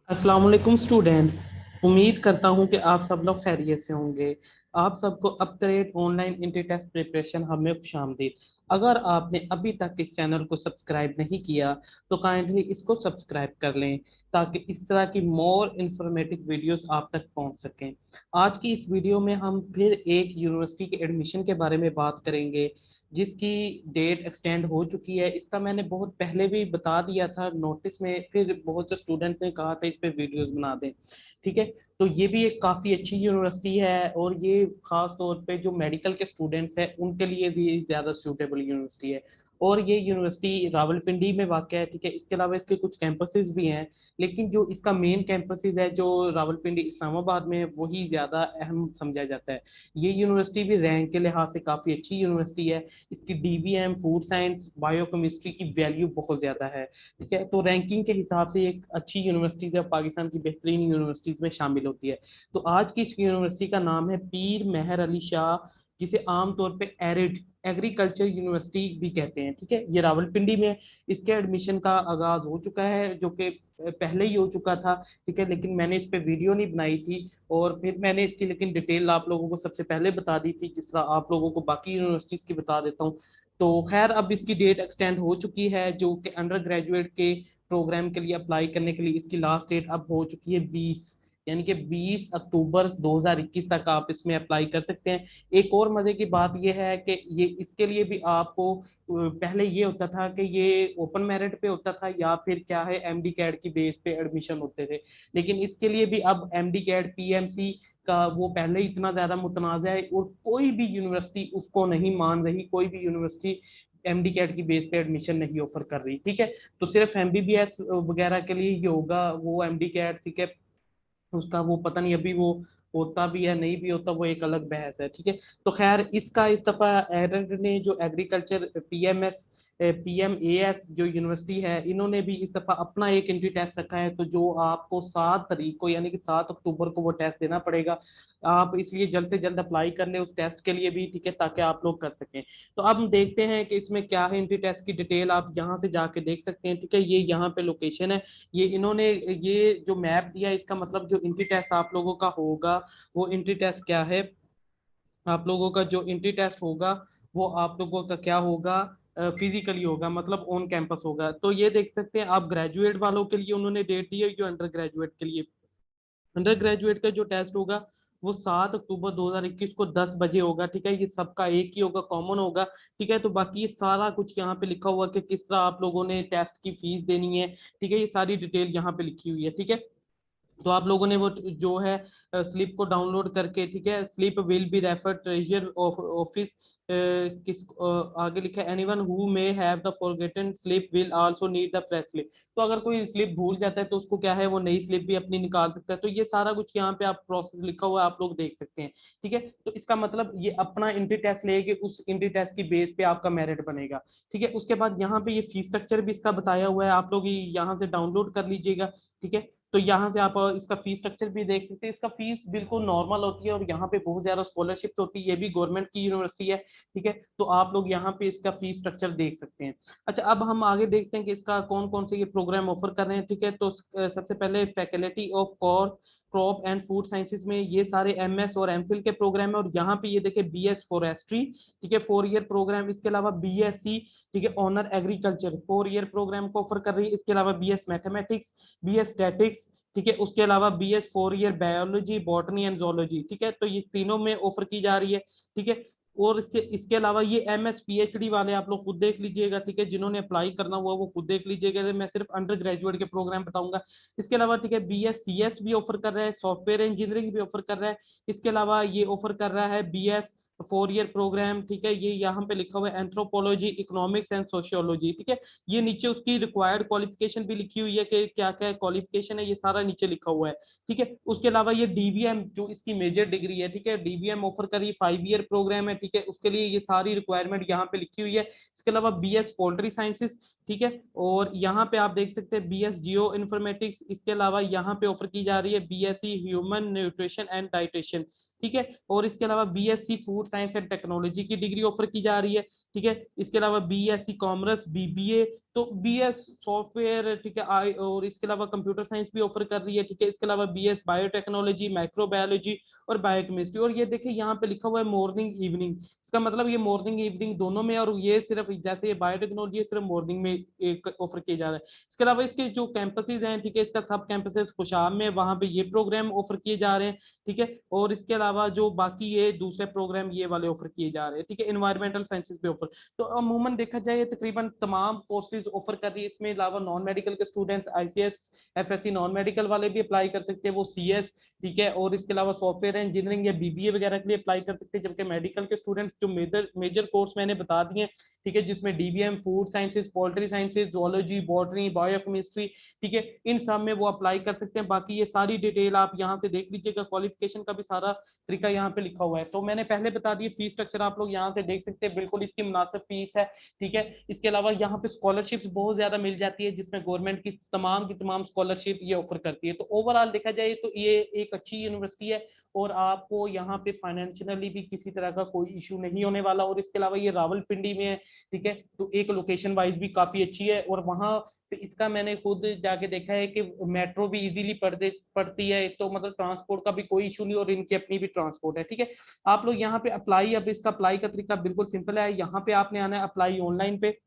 अस्सलाम वालेकुम स्टूडेंट्स। उम्मीद करता हूं कि आप सब लोग खैरियत से होंगे। आप सबको upgrade online inter test preparation हमें खुशामदीद। अगर आपने अभी तक इस चैनल को सब्सक्राइब नहीं किया तो काइंडली इसको सब्सक्राइब कर लें ताकि इस तरह की मोर इंफॉर्मेटिव वीडियोस आप तक पहुंच सकें। आज की इस वीडियो में हम फिर एक यूनिवर्सिटी के एडमिशन के बारे में बात करेंगे जिसकी डेट एक्सटेंड हो चुकी है। इसका मैंने बहुत पहले भी बता दिया था नोटिस में, फिर बहुत से स्टूडेंट ने कहा था इस पे वीडियोस बना दें। ठीक है, तो ये भी एक काफ़ी अच्छी यूनिवर्सिटी है और ये खास तौर पे जो मेडिकल के स्टूडेंट्स हैं उनके लिए भी ज़्यादा सूटेबल यूनिवर्सिटी है। और ये यूनिवर्सिटी रावलपिंडी में वाक़ है। ठीक है, इसके अलावा इसके कुछ कैंपसेस भी हैं, लेकिन जो इसका मेन कैंपसेस है जो रावलपिंडी इस्लामाबाद में है वही ज़्यादा अहम समझा जाता है। ये यूनिवर्सिटी भी रैंक के लिहाज से काफ़ी अच्छी यूनिवर्सिटी है। इसकी डीवीएम, फूड साइंस, बायोकेमिस्ट्री की वैल्यू बहुत ज़्यादा है। ठीक है, तो रैंकिंग के हिसाब से एक अच्छी यूनिवर्सिटीज़ है, पाकिस्तान की बेहतरीन यूनिवर्सिटीज़ में शामिल होती है। तो आज की इस यूनिवर्सिटी का नाम है पीर मेहर अली शाह, जिसे आमतौर पे एरिड एग्रीकल्चर यूनिवर्सिटी भी कहते हैं। ठीक है, ये रावलपिंडी में इसके एडमिशन का आगाज हो चुका है, जो कि पहले ही हो चुका था। ठीक है, लेकिन मैंने इस पे वीडियो नहीं बनाई थी और फिर मैंने इसकी लेकिन डिटेल आप लोगों को सबसे पहले बता दी थी, जिस तरह आप लोगों को बाकी यूनिवर्सिटीज की बता देता हूँ। तो खैर अब इसकी डेट एक्सटेंड हो चुकी है, जो कि अंडर ग्रेजुएट के प्रोग्राम के लिए अप्लाई करने के लिए इसकी लास्ट डेट अब हो चुकी है 20, यानी कि 20 अक्टूबर 2021 तक आप इसमें अप्लाई कर सकते हैं। एक और मजे की बात यह है कि ये इसके लिए भी आपको पहले ये होता था कि ये ओपन मेरिट पे होता था या फिर क्या है एमडी कैड की बेस पे एडमिशन होते थे, लेकिन इसके लिए भी अब एमडी कैड पीएमसी का वो पहले ही इतना ज्यादा मुतनाज़ है और कोई भी यूनिवर्सिटी उसको नहीं मान रही, कोई भी यूनिवर्सिटी एमडी कैट की बेस पे एडमिशन नहीं ऑफर कर रही। ठीक है, तो सिर्फ एमबीबीएस वगैरह के लिए ये होगा वो एमडी कैट। ठीक है, उसका वो पता नहीं अभी वो होता भी है नहीं भी होता, वो एक अलग बहस है। ठीक है, तो खैर इसका इस दफा एरंड ने जो एग्रीकल्चर पीएमएस पीएमएएस जो यूनिवर्सिटी है इन्होंने भी इस दफा अपना एक एंट्री टेस्ट रखा है, तो जो आपको 7 तारीख को यानी कि 7 अक्टूबर को वो टेस्ट देना पड़ेगा। आप इसलिए जल्द से जल्द अप्लाई कर लें उस टेस्ट के लिए भी। ठीक है, ताकि आप लोग कर सकें। तो अब हम देखते हैं कि इसमें क्या है। एंट्री टेस्ट की डिटेल आप यहाँ से जाके देख सकते हैं। ठीक है, ये यहाँ पे लोकेशन है। ये इन्होंने ये जो मैप दिया इसका मतलब जो इंट्री टेस्ट आप लोगों का होगा वो इंट्री टेस्ट क्या है, आप लोगों का जो इंट्री टेस्ट होगा वो आप लोगों का क्या होगा, फिजिकली होगा, मतलब ऑन कैंपस होगा। तो ये देख सकते हैं आप ग्रेजुएट वालों के लिए उन्होंने डेट दी है, जो अंडर ग्रेजुएट के लिए अंडर ग्रेजुएट का जो टेस्ट होगा वो 7 अक्टूबर 2021 को 10 बजे होगा। ठीक है, ये सबका एक ही होगा, कॉमन होगा। ठीक है, तो बाकी ये सारा कुछ यहाँ पे लिखा हुआ कि किस तरह आप लोगों ने टेस्ट की फीस देनी है। ठीक है, ये सारी डिटेल यहाँ पे लिखी हुई है। ठीक है, तो आप लोगों ने वो जो है स्लिप को डाउनलोड करके, ठीक है, slip will be refer treasure office किस आगे लिखा है anyone who may have the forgotten slip will also need the fresh slip. तो अगर कोई स्लिप भूल जाता है तो उसको क्या है वो नई स्लिप भी अपनी निकाल सकता है। तो ये सारा कुछ यहाँ पे आप प्रोसेस लिखा हुआ है, आप लोग देख सकते हैं। ठीक है, तो इसका मतलब ये अपना इंट्री टेस्ट लेके उस इंट्री टेस्ट की बेस पे आपका मेरिट बनेगा। ठीक है, उसके बाद यहाँ पे ये फीस स्ट्रक्चर भी इसका बताया हुआ है, आप लोग यहाँ से डाउनलोड कर लीजिएगा। ठीक है, तो यहाँ से आप इसका फीस स्ट्रक्चर भी देख सकते हैं। इसका फीस बिल्कुल नॉर्मल होती है और यहाँ पे बहुत ज्यादा स्कॉलरशिप होती है, ये भी गवर्नमेंट की यूनिवर्सिटी है। ठीक है, तो आप लोग यहाँ पे इसका फीस स्ट्रक्चर देख सकते हैं। अच्छा, अब हम आगे देखते हैं कि इसका कौन कौन से ये प्रोग्राम ऑफर कर रहे हैं। ठीक है, तो सबसे पहले faculty of core crop and food sciences में ये सारे एमएस और एमफिल के प्रोग्राम है। और यहाँ पे ये देखिए बीएस फॉरेस्ट्री, ठीक है, 4 ईयर प्रोग्राम। इसके अलावा बीएससी, ठीक है, ऑनर एग्रीकल्चर 4 ईयर प्रोग्राम को ऑफर कर रही है। इसके अलावा बीएस मैथमेटिक्स, बीएस स्टैटिक्स, ठीक है, उसके अलावा BS 4 year biology, botany and zoology. ठीक है, तो ये तीनों में ऑफर की जा रही है। ठीक है, और इसके अलावा ये एमएस पीएचडी वाले आप लोग खुद देख लीजिएगा। ठीक है, जिन्होंने अप्लाई करना हुआ वो खुद देख लीजिएगा, मैं सिर्फ अंडर ग्रेजुएट के प्रोग्राम बताऊंगा। इसके अलावा ठीक है बीएस सीएस भी ऑफर कर रहा है, सॉफ्टवेयर इंजीनियरिंग भी ऑफर कर रहा है। इसके अलावा ये ऑफर कर रहा है बीएस 4 ईयर प्रोग्राम। ठीक है, ये यहाँ पे लिखा हुआ है एंथ्रोपोलॉजी, इकोनॉमिक्स एंड सोशियोलॉजी। ठीक है, ये नीचे उसकी रिक्वायर्ड क्वालिफिकेशन भी लिखी हुई है कि क्या क्या क्वालिफिकेशन है, ये सारा नीचे लिखा हुआ है। ठीक है, उसके अलावा ये डीबीएम जो इसकी मेजर डिग्री है, ठीक है, डीबीएम ऑफर करी 5 ईयर प्रोग्राम है। ठीक है, उसके लिए ये सारी रिक्वायरमेंट यहाँ पे लिखी हुई है। इसके अलावा बीएस पोल्ट्री साइंसेस, ठीक है, और यहाँ पे आप देख सकते हैं बीएस जियो इन्फॉर्मेटिक्स। इसके अलावा यहाँ पे ऑफर की जा रही है बीएससी ह्यूमन न्यूट्रिशन एंड डाइटेशन। ठीक है, और इसके अलावा BSc food science and technology की डिग्री ऑफर की जा रही है। ठीक है, इसके अलावा बीएससी कॉमर्स, बीबीए। तो BS सॉफ्टवेयर, ठीक है, और इसके अलावा कंप्यूटर साइंस भी ऑफर कर रही है, ठीक है। इसके अलावा BS बायोटेक्नोलॉजी, माइक्रोबायोलॉजी और बायोकेमिस्ट्री। और ये देखिए यहाँ पे लिखा हुआ है मॉर्निंग इवनिंग, इसका मतलब ये मॉर्निंग इवनिंग दोनों में, और ये सिर्फ जैसे ये बायोटेक्नोलॉजी सिर्फ मॉर्निंग में एक ऑफर किया जा रहा है। इसके अलावा इसके जो कैंपसेज हैं, ठीक है, इसका सब कैंपसेस खुशाब में, वहां पे ये प्रोग्राम ऑफर किए जा रहे हैं, ठीक है। और इसके अलावा जो बाकी ये दूसरे प्रोग्राम ये वाले ऑफर किए जा रहे हैं, ठीक है। एनवायरमेंटल साइंसेज पे ऑफर, तो अमूमन देखा जाए तकरीबन तमाम कोर्सेज ऑफर कर रही है। इसमें अलावा नॉन मेडिकल के students ICS FSC non medical वाले भी अप्लाई कर सकते हैं, वो CS, ठीक है। और इसके अलावा सॉफ्टवेयर इंजीनियरिंग या BBA वगैरह के लिए अप्लाई कर सकते हैं। जबकि मेडिकल के स्टूडेंट्स जो मेजर कोर्स मैंने बता दिए, ठीक है, जिसमें DBM, food sciences, poultry sciences, zoology, botany, biochemistry, ठीक है, इन सब में वो अप्लाई कर सकते हैं। बाकी ये सारी डिटेल आप यहाँ से देख लीजिएगा, क्वालिफिकेशन का भी सारा तरीका यहाँ पे लिखा हुआ है। तो मैंने पहले बता दिया, फीस स्ट्रक्चर आप लोग यहाँ से देख सकते हैं, बिल्कुल इसकी मुनासिब फीस है, ठीक है। इसके अलावा यहाँ पे स्कॉलरशिप्स बहुत ज्यादा मिल जाती है, जिसमें गवर्नमेंट की तमाम स्कॉलरशिप ये ऑफर करती है। तो ओवरऑल देखा जाए तो ये एक अच्छी यूनिवर्सिटी है, और आपको यहाँ पे फाइनेंशियली भी किसी तरह का कोई इशू नहीं होने वाला। और इसके अलावा ये रावलपिंडी में है, ठीक है, तो एक लोकेशन वाइज भी काफी अच्छी है। और वहाँ पे इसका मैंने खुद जाके देखा है कि मेट्रो भी इजीली पड़ती है, तो मतलब ट्रांसपोर्ट का भी कोई इशू नहीं, और इनकी अपनी भी ट्रांसपोर्ट है, ठीक है। आप लोग यहाँ पे अप्लाई, अब इसका अप्लाई का तरीका बिल्कुल सिंपल है। यहाँ पे आपने आना है अप्लाई ऑनलाइन पे।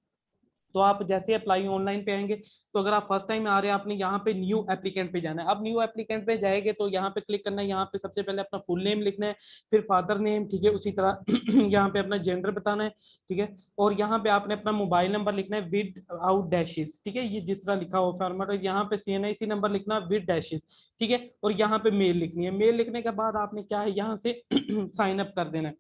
तो आप जैसे अप्लाई ऑनलाइन पे आएंगे, तो अगर आप फर्स्ट टाइम आ रहे हैं, आपने यहाँ पे न्यू एप्लीकेंट पे जाना है। अब न्यू एप्लीकेंट पे जाएंगे तो यहाँ पे क्लिक करना है। यहाँ पे सबसे पहले अपना फुल नेम लिखना है, फिर फादर नेम, ठीक है। उसी तरह यहाँ पे अपना जेंडर बताना है, ठीक है। और यहाँ पे आपने अपना मोबाइल नंबर लिखना है विद आउट डैशेस, ठीक है, ये जिस तरह लिखा हुआ फॉर्मेट। और यहाँ पे CNIC नंबर लिखना है विद डैशेस, ठीक है। और यहाँ पे मेल लिखनी है। मेल लिखने के बाद आपने क्या है, यहाँ से साइन अप कर देना है।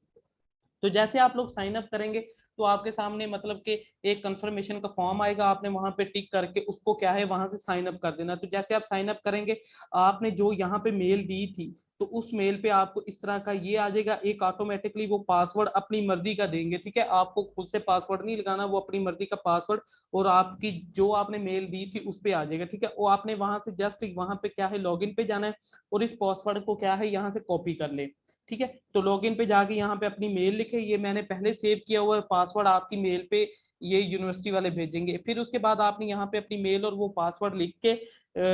तो जैसे आप लोग साइन अप करेंगे, तो आपके सामने मतलब कि एक कंफर्मेशन का फॉर्म आएगा, आपने वहां पे टिक करके उसको क्या है वहां से साइन अप कर देना। तो जैसे आप साइन अप करेंगे, आपने जो यहाँ पे मेल दी थी, तो उस मेल पे आपको इस तरह का ये आ जाएगा, एक ऑटोमेटिकली वो पासवर्ड अपनी मर्जी का देंगे, ठीक है। आपको खुद से पासवर्ड नहीं लगाना, वो अपनी मर्जी का पासवर्ड, और आपकी जो आपने मेल दी थी उस पे आ जाएगा, ठीक है। वो आपने वहां से जस्ट वहां पे क्या है लॉगिन पे जाना है, और इस पासवर्ड को क्या है यहाँ से कॉपी कर ले, ठीक है। तो लॉगिन पे जाके यहाँ पे अपनी मेल लिखे, ये मैंने पहले सेव किया हुआ है पासवर्ड, आपकी मेल पे ये यूनिवर्सिटी वाले भेजेंगे। फिर उसके बाद आपने यहाँ पे अपनी मेल और वो पासवर्ड लिख के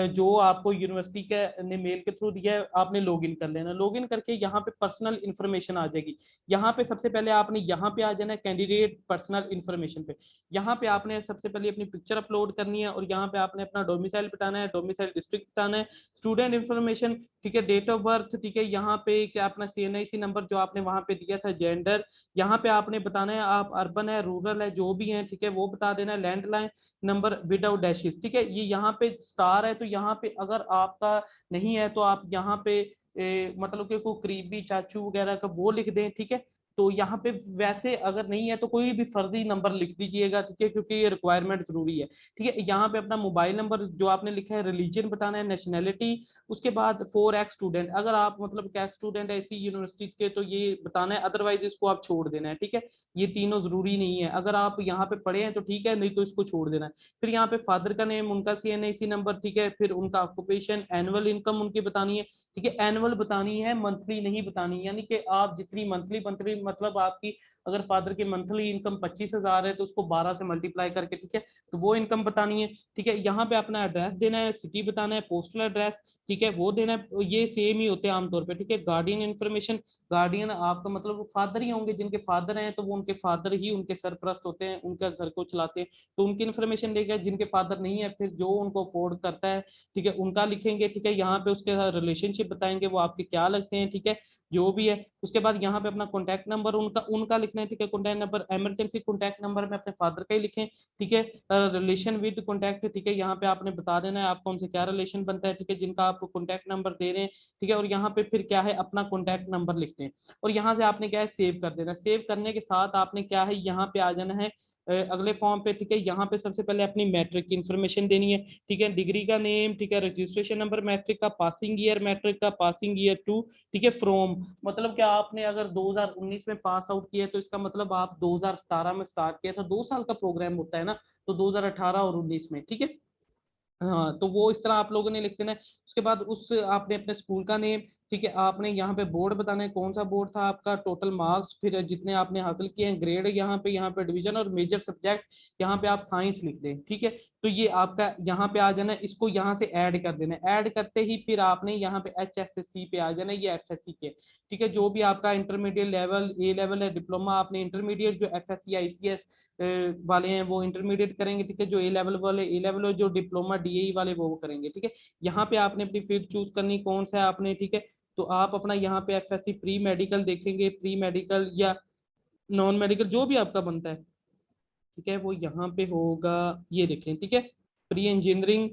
जो आपको यूनिवर्सिटी के ने मेल के थ्रू दिया है, आपने लॉगिन कर लेना। लॉगिन करके यहाँ पे पर्सनल इन्फॉर्मेशन आ जाएगी। यहाँ पे सबसे पहले आपने यहाँ पे आ जाना है कैंडिडेट पर्सनल इन्फॉर्मेशन पे। यहाँ पे आपने सबसे पहले अपनी पिक्चर अपलोड करनी है, और यहाँ पे आपने अपना डोमिसाइल बताना है, डोमिसाइल डिस्ट्रिक्ट बताना है, स्टूडेंट इन्फॉर्मेशन, ठीक है, डेट ऑफ बर्थ, ठीक है। यहाँ पे क्या अपना CNIC नंबर जो आपने वहां पे दिया था, जेंडर, यहाँ पे आपने बताना है आप अर्बन है रूरल है जो भी है, ठीक है, वो बता देना है। लैंडलाइन नंबर विदाउट डैशेस, ठीक है। ये यहाँ पे स्टार है, तो यहाँ पे अगर आपका नहीं है तो आप यहाँ पे मतलब कि कोई करीबी चाचू वगैरह का वो लिख दें, ठीक है। तो यहाँ पे वैसे अगर नहीं है तो कोई भी फर्जी नंबर लिख दीजिएगा, ठीक है, क्योंकि ये रिक्वायरमेंट जरूरी है, ठीक है। यहाँ पे अपना मोबाइल नंबर जो आपने लिखा है, रिलीजन बताना है, नेशनैलिटी, उसके बाद फॉर एक्स स्टूडेंट, अगर आप मतलब एक्स स्टूडेंट है इसी यूनिवर्सिटी के तो ये बताना है, अदरवाइज इसको आप छोड़ देना है, ठीक है। ये तीनों जरूरी नहीं है, अगर आप यहाँ पे पढ़े हैं तो ठीक है, नहीं तो इसको छोड़ देना है। फिर यहाँ पे फादर का नेम, उनका CNIC नंबर, ठीक है। फिर उनका ऑक्यूपेशन, एनुअल इनकम उनकी बतानी है, ठीक है। एनुअल बतानी है, मंथली नहीं बतानी, यानी कि आप जितनी मंथली मंथली मतलब आपकी अगर फादर की मंथली इनकम 25,000 है तो उसको 12 से मल्टीप्लाई करके, ठीक है, तो वो इनकम बतानी है, ठीक है। यहाँ पे अपना एड्रेस देना है, सिटी बताना है, पोस्टल एड्रेस, ठीक है, वो देना है। ये सेम ही होते हैं आमतौर पे, ठीक है। गार्डियन इन्फॉर्मेशन, गार्डियन आपका मतलब वो फादर ही होंगे, जिनके फादर हैं तो वो उनके फादर ही उनके सरपरस्त होते हैं, उनका घर को चलाते हैं, तो उनकी इन्फॉर्मेशन देगा। जिनके फादर नहीं है, फिर जो उनको अफोर्ड करता है, ठीक है, उनका लिखेंगे, ठीक है। यहाँ पे उसके साथ रिलेशनशिप बताएंगे, वो आपके क्या लगते हैं, ठीक है, जो भी है। उसके बाद यहाँ पे अपना कॉन्टैक्ट नंबर उनका उनका लिखना है, ठीक है। Contact number, emergency contact number में अपने फादर का ही लिखें, ठीक है। रिलेशन विद कॉन्टैक्ट, ठीक है, यहाँ पे आपने बता देना है आपका उनसे क्या रिलेशन बनता है, ठीक है, जिनका आप कॉन्टैक्ट नंबर दे रहे हैं, ठीक है। और यहाँ पे फिर क्या है अपना कॉन्टैक्ट नंबर लिखते हैं, और यहाँ से आपने क्या है सेव कर देना। सेव करने के साथ आपने क्या है यहाँ पे आ जाना है अगले फॉर्म पे, ठीक है। यहाँ पे सबसे पहले अपनी मैट्रिक की इन्फॉर्मेशन देनी है, ठीक है, डिग्री का नेम, ठीक है, रजिस्ट्रेशन नंबर मैट्रिक का, पासिंग ईयर मैट्रिक का, पासिंग ईयर टू, ठीक है, फ्रॉम, मतलब कि आपने अगर 2019 में पास आउट किया तो इसका मतलब आप 2017 में स्टार्ट किया था, 2 साल का प्रोग्राम होता है ना, तो 2018 और 19 में, ठीक है। हाँ, तो वो इस तरह आप लोगों ने लिख देना है। उसके बाद उस आपने अपने स्कूल का नेम, ठीक है, आपने यहाँ पे बोर्ड बताना है, कौन सा बोर्ड था आपका, टोटल मार्क्स, फिर जितने आपने हासिल किए हैं, ग्रेड यहाँ पे डिवीजन, और मेजर सब्जेक्ट यहाँ पे आप साइंस लिख दें। ठीक है, तो ये आपका यहाँ पे आ जाना है, इसको यहाँ से ऐड कर देना है। ऐड करते ही फिर आपने यहाँ पे HSSC पे आ जाना है, ये FSC के। ठीक है, जो भी आपका इंटरमीडिएट लेवल, ए लेवल है, डिप्लोमा, आपने इंटरमीडिएट जो FSC ICS वाले हैं वो इंटरमीडिएट करेंगे। ठीक है, जो ए लेवल वाले ए लेवल, और जो डिप्लोमा DAE वाले वो करेंगे। ठीक है, यहाँ पे आपने अपनी फील्ड चूज करनी कौन सा है आपने। ठीक है, तो आप अपना यहाँ पे FSC प्री मेडिकल देखेंगे, प्री मेडिकल या नॉन मेडिकल जो भी आपका बनता है। ठीक है, वो यहाँ पे होगा, ये देखें। ठीक है, प्री इंजीनियरिंग,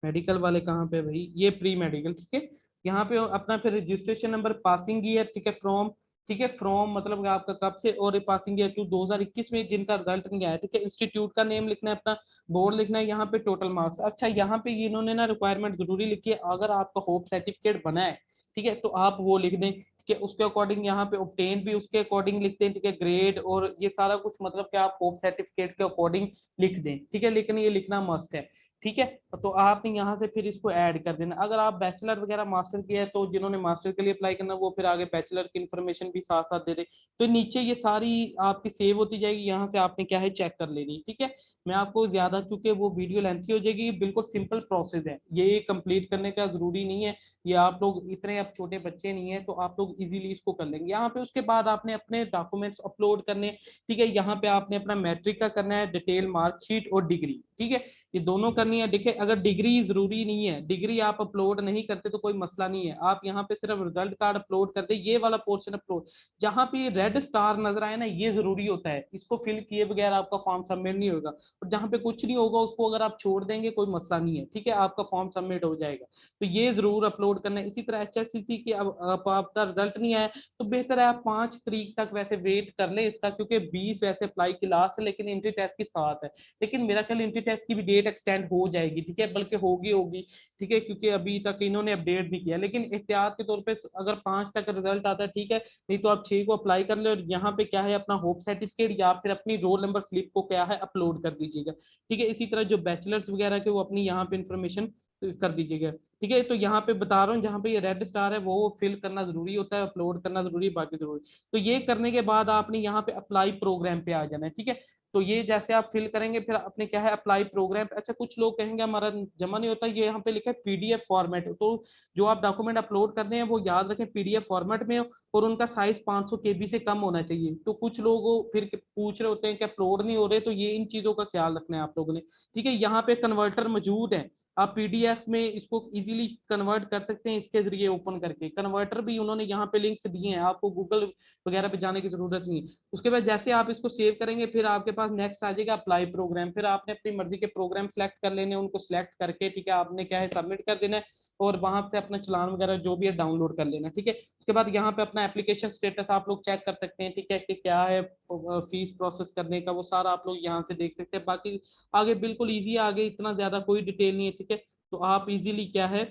मेडिकल वाले कहाँ पे भाई, ये प्री मेडिकल। ठीक है, यहाँ पे अपना फिर रजिस्ट्रेशन नंबर, पासिंग ईयर। ठीक है, फ्रॉम, ठीक है, फ्रॉम मतलब कि आपका कब से, और पासिंग ईयर टू 2021 में जिनका रिजल्ट नहीं आया। ठीक है, इंस्टीट्यूट का नेम लिखना है, अपना बोर्ड लिखना है, यहाँ पे टोटल मार्क्स। अच्छा, यहाँ पे इन्होंने ना रिक्वायरमेंट जरूरी लिखी है, अगर आपका होप सर्टिफिकेट बना है, ठीक है, तो आप वो लिख दें। ठीक है, उसके अकॉर्डिंग यहाँ पे ऑब्टेन भी उसके अकॉर्डिंग लिखते हैं। ठीक है, ग्रेड और ये सारा कुछ मतलब कि आप होप सर्टिफिकेट के अकॉर्डिंग लिख दें। ठीक है, लेकिन ये लिखना मस्ट है। ठीक है, तो आपने यहाँ से फिर इसको ऐड कर देना। अगर आप बैचलर वगैरह मास्टर किया है, तो जिन्होंने मास्टर के लिए अप्लाई करना, वो फिर आगे बैचलर की इन्फॉर्मेशन भी साथ साथ दे दे। तो नीचे ये सारी आपकी सेव होती जाएगी, यहाँ से आपने क्या है चेक कर लेनी। ठीक है, मैं आपको ज्यादा, क्योंकि वो वीडियो लेंथी हो जाएगी, बिल्कुल सिंपल प्रोसेस है, ये कंप्लीट करने का जरूरी नहीं है। ये आप लोग इतने अब छोटे बच्चे नहीं है, तो आप लोग इजीली इसको कर लेंगे। यहाँ पे उसके बाद आपने अपने डॉक्यूमेंट्स अपलोड करने। ठीक है, यहाँ पे आपने अपना मैट्रिक का करना है, डिटेल मार्कशीट और डिग्री। ठीक है, ये दोनों करनी है। देखिए, अगर डिग्री जरूरी नहीं है, डिग्री आप अपलोड नहीं करते तो कोई मसला नहीं है, आप यहाँ पे सिर्फ रिजल्ट कार्ड अपलोड कर दे, ये वाला पोर्शन अपलोड। जहां पे रेड स्टार नजर आए ना, ये जरूरी होता है, इसको फिल किए बगैर आपका फॉर्म सबमिट नहीं होगा। और जहां पे कुछ नहीं होगा, उसको अगर आप छोड़ देंगे कोई मसला नहीं है। ठीक है, आपका फॉर्म सबमिट हो जाएगा। तो ये जरूर अपलोड करना है। इसी तरह HSCC की अब आपका रिजल्ट नहीं आया, तो बेहतर है आप 5 तारीख तक वैसे वेट कर ले इसका, क्योंकि 20 वैसे अप्लाई की लास्ट है, लेकिन एंट्री टेस्ट की 7 है। लेकिन मेरा ख्याल एंट्री टेस्ट की भी डेट एक्सटेंड हो जाएगी। ठीक है, बल्कि होगी होगी। ठीक है, क्योंकि अभी तक इन्होंने अपडेट नहीं किया, लेकिन एहतियात के तौर पे अगर 5 तक रिजल्ट आता है, ठीक है, नहीं तो आप 6 को अप्लाई कर ले, और यहाँ पे क्या है अपना होप सर्टिफिकेट या फिर अपनी रोल नंबर स्लिप को क्या है अपलोड कर दीजिएगा। ठीक है, इसी तरह जो बैचलर्स वगैरह के वो अपनी यहाँ पे इंफॉर्मेशन कर दीजिएगा। ठीक है, तो यहाँ पे बता रहा हूँ, जहाँ पे ये रेड स्टार है वो फिल करना जरूरी होता है, अपलोड करना जरूरी है, बाकी जरूरी। तो ये करने के बाद आपने यहाँ पे अप्लाई प्रोग्राम पे आ जाना है। ठीक है, तो ये जैसे आप फिल करेंगे, फिर आपने क्या है अप्लाई प्रोग्राम। अच्छा, कुछ लोग कहेंगे हमारा जमा नहीं होता, ये यहाँ पे लिखा है PDF फॉर्मेट। तो जो आप डॉक्यूमेंट अपलोड कर रहे हैं वो याद रखें PDF फॉर्मेट में, और उनका साइज 500 KB से कम होना चाहिए। तो कुछ लोग फिर पूछ रहे होते हैं कि अपलोड नहीं हो रहे, तो ये इन चीजों का ख्याल रखना है आप लोगों ने। ठीक है, यहाँ पे कन्वर्टर मौजूद है, आप PDF में इसको इजीली कन्वर्ट कर सकते हैं, इसके जरिए ओपन करके। कन्वर्टर भी उन्होंने यहाँ पे लिंक्स दिए हैं, आपको गूगल वगैरह पे जाने की जरूरत नहीं है। उसके बाद जैसे आप इसको सेव करेंगे, फिर आपके पास नेक्स्ट आ जाएगा अप्लाई प्रोग्राम। फिर आपने अपनी मर्जी के प्रोग्राम सेलेक्ट कर लेने, उनको सिलेक्ट करके, ठीक है, आपने क्या है सबमिट कर देना है, और वहां से अपना चलान वगैरह जो भी है डाउनलोड कर लेना। ठीक है, उसके बाद यहाँ पे अपना एप्लीकेशन स्टेटस आप लोग चेक कर सकते हैं। ठीक है, कि क्या है फीस प्रोसेस करने का, वो सारा आप लोग यहाँ से देख सकते हैं। बाकी आगे बिल्कुल ईजी है, आगे इतना ज्यादा कोई डिटेल नहीं है। ठीक है, तो आप इजीली क्या है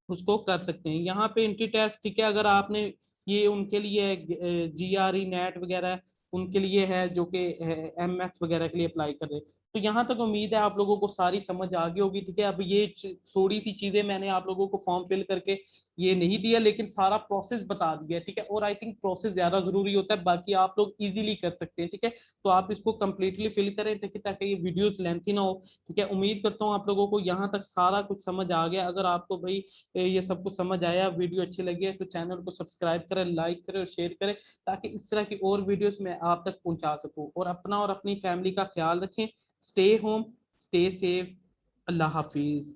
उसको कर सकते हैं। यहाँ पे एंट्री टेस्ट, ठीक है, अगर आपने ये उनके लिए GRE नेट वगैरह उनके लिए है, जो कि MS वगैरह के लिए अप्लाई कर रहे हैं। तो यहाँ तक उम्मीद है आप लोगों को सारी समझ आ गई होगी। ठीक है, अब ये थोड़ी सी चीजें मैंने आप लोगों को फॉर्म फिल करके ये नहीं दिया, लेकिन सारा प्रोसेस बता दिया। ठीक है, और आई थिंक प्रोसेस ज्यादा जरूरी होता है, बाकी आप लोग इजीली कर सकते हैं। ठीक है, तो आप इसको कंप्लीटली फिल करें, ठीक है, ताकि ये वीडियोस लेंथी ना हो। ठीक है, उम्मीद करता हूँ आप लोगों को यहाँ तक सारा कुछ समझ आ गया। अगर आपको भाई ये सब कुछ समझ आया, वीडियो अच्छी लगी है, तो चैनल को सब्सक्राइब करें, लाइक करें और शेयर करें, ताकि इस तरह की और वीडियोस मैं आप तक पहुंचा सकूं। और अपना और अपनी फैमिली का ख्याल रखें। Stay home, stay safe. अल्लाह हाफिज।